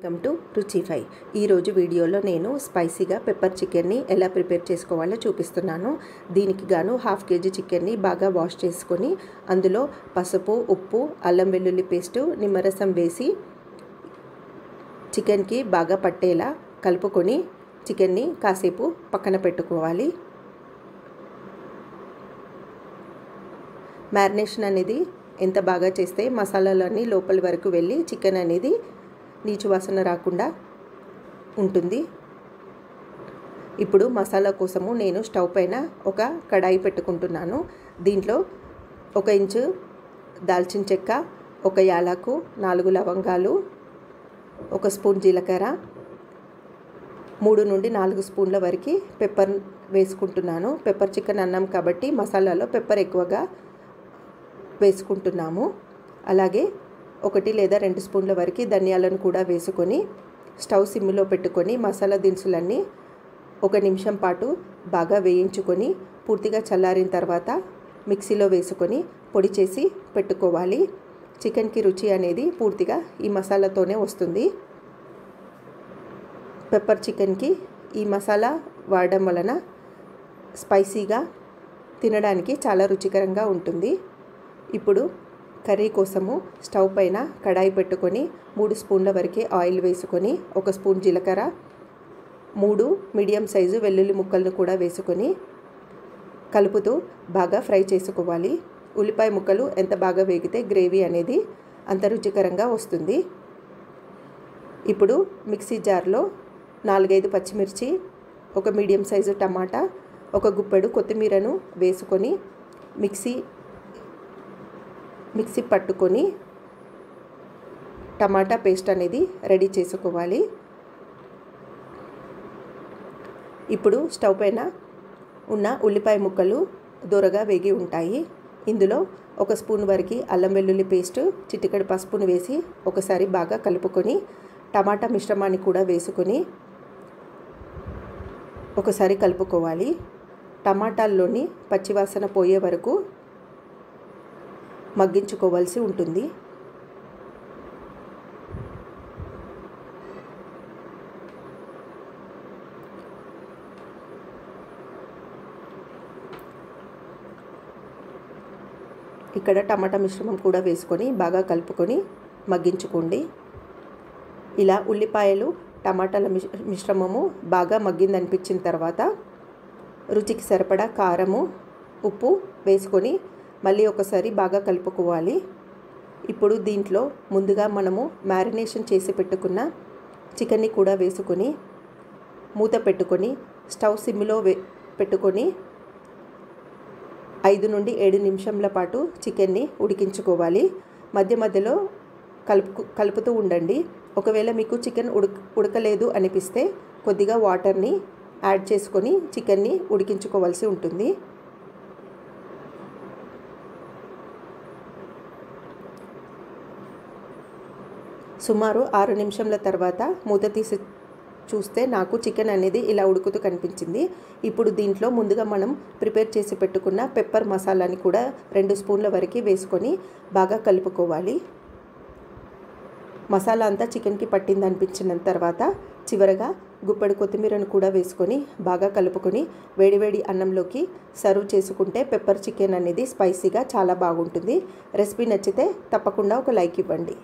Welcome to రుచిఫై. ఈరోజు వీడియోలో నేను స్పైసీగా పెప్పర్ చికెన్ని ఎలా ప్రిపేర్ చేసుకోవాలో చూపిస్తున్నాను. దీనికి గాను 1/2 kg చికెన్ని బాగా వాష్ చేసుకొని అందులో పసుపు, ఉప్పు, అల్లం వెల్లుల్లి పేస్టు, నిమ్మరసం వేసి చికెన్కి బాగా పట్టేలా కలుపుకొని చికెన్ని కాసేపు పక్కన పెట్టుకోవాలి. మ్యారినేషన్ అనేది ఎంత బాగా చేస్తే మసాలాలన్నీ లోపలి వరకు వెళ్ళి చికెన్ అనేది నీచు వాసన రాకుండా ఉంటుంది. ఇప్పుడు మసాలా కోసము నేను స్టవ్ పైన ఒక కడాయి పెట్టుకుంటున్నాను. దీంట్లో 1 ఇంచు దాల్చిన చెక్క, 1 యాలకు, 4 లవంగాలు, 1 స్పూన్ జీలకర్ర, 3 నుండి 4 స్పూన్ల వరకు పెప్పర్ వేసుకుంటున్నాను. పెప్పర్ చికెన్ అన్నాం కాబట్టి మసాలాలో పెప్పర్ ఎక్కువగా వేసుకుంటున్నాము. అలాగే 1 లేదా 2 స్పూన్ల వరకు ధనియాలను కూడా వేసుకొని స్టవ్ సిమ్లో పెట్టుకొని మసాలా దినుసులన్నీ 1 నిమిషం పాటు బాగా వేయించుకొని పూర్తిగా చల్లారిన తర్వాత మిక్సీలో వేసుకొని పొడి చేసి పెట్టుకోవాలి. చికెన్కి రుచి అనేది పూర్తిగా ఈ మసాలాతోనే వస్తుంది. పెప్పర్ చికెన్కి ఈ మసాలా వాడడం వలన స్పైసీగా తినడానికి చాలా రుచికరంగా ఉంటుంది. ఇప్పుడు కర్రీ కోసము స్టవ్ పైన కడాయి పెట్టుకొని 3 స్పూన్ల వరకు ఆయిల్ వేసుకొని 1 స్పూన్ జీలకర్ర, 3 మీడియం సైజు వెల్లుల్లి ముక్కలను కూడా వేసుకొని కలుపుతూ బాగా ఫ్రై చేసుకోవాలి. ఉల్లిపాయ ముక్కలు ఎంత బాగా వేగితే గ్రేవీ అనేది అంత రుచికరంగా వస్తుంది. ఇప్పుడు మిక్సీ జార్లో 4-5 పచ్చిమిర్చి, 1 మీడియం సైజు టమాటా, 1 గుప్పెడు కొత్తిమీరను వేసుకొని మిక్సీ పట్టుకొని టమాటా పేస్ట్ అనేది రెడీ చేసుకోవాలి. ఇప్పుడు స్టవ్ పైన ఉన్న ఉల్లిపాయ ముక్కలు దూరగా వేగి ఉంటాయి. ఇందులో 1 స్పూన్ వరకు అల్లం వెల్లుల్లి పేస్ట్, చిటికెడు పసుపును వేసి ఒకసారి బాగా కలుపుకొని టమాటా మిశ్రమాన్ని కూడా వేసుకొని ఒకసారి కలుపుకోవాలి. టమాటాల్లోని పచ్చివాసన పోయే వరకు మగ్గించుకోవాల్సి ఉంటుంది. ఇక్కడ టమాటా మిశ్రమం కూడా వేసుకొని బాగా కలుపుకొని మగ్గించుకోండి. ఇలా ఉల్లిపాయలు టమాటాల మిశ్రమము బాగా మగ్గిందనిపించిన తర్వాత రుచికి సరిపడా కారము, ఉప్పు వేసుకొని మళ్ళీ ఒకసారి బాగా కలుపుకోవాలి. ఇప్పుడు దీంట్లో ముందుగా మనము మ్యారినేషన్ చేసి పెట్టుకున్న చికెన్ని కూడా వేసుకొని మూత పెట్టుకొని స్టవ్ సిమ్లో పెట్టుకొని 5 నుండి 7 నిమిషంల పాటు చికెన్ని ఉడికించుకోవాలి. మధ్య మధ్యలో కలుపుతూ ఉండండి. ఒకవేళ మీకు చికెన్ ఉడకలేదు అనిపిస్తే కొద్దిగా వాటర్ని యాడ్ చేసుకొని చికెన్ని ఉడికించుకోవాల్సి ఉంటుంది. సుమారు 6 నిమిషంల తర్వాత మూత తీసి చూస్తే నాకు చికెన్ అనేది ఇలా ఉడుకుతూ కనిపించింది. ఇప్పుడు దీంట్లో ముందుగా మనం ప్రిపేర్ చేసి పెట్టుకున్న పెప్పర్ మసాలాని కూడా 2 స్పూన్ల వరకు వేసుకొని బాగా కలుపుకోవాలి. మసాలా అంతా చికెన్కి పట్టింది అనిపించిన తర్వాత చివరగా గుప్పెడు కొత్తిమీరను కూడా వేసుకొని బాగా కలుపుకొని వేడివేడి అన్నంలోకి సర్వ్ చేసుకుంటే పెప్పర్ చికెన్ అనేది స్పైసీగా చాలా బాగుంటుంది. రెసిపీ నచ్చితే తప్పకుండా ఒక లైక్ ఇవ్వండి.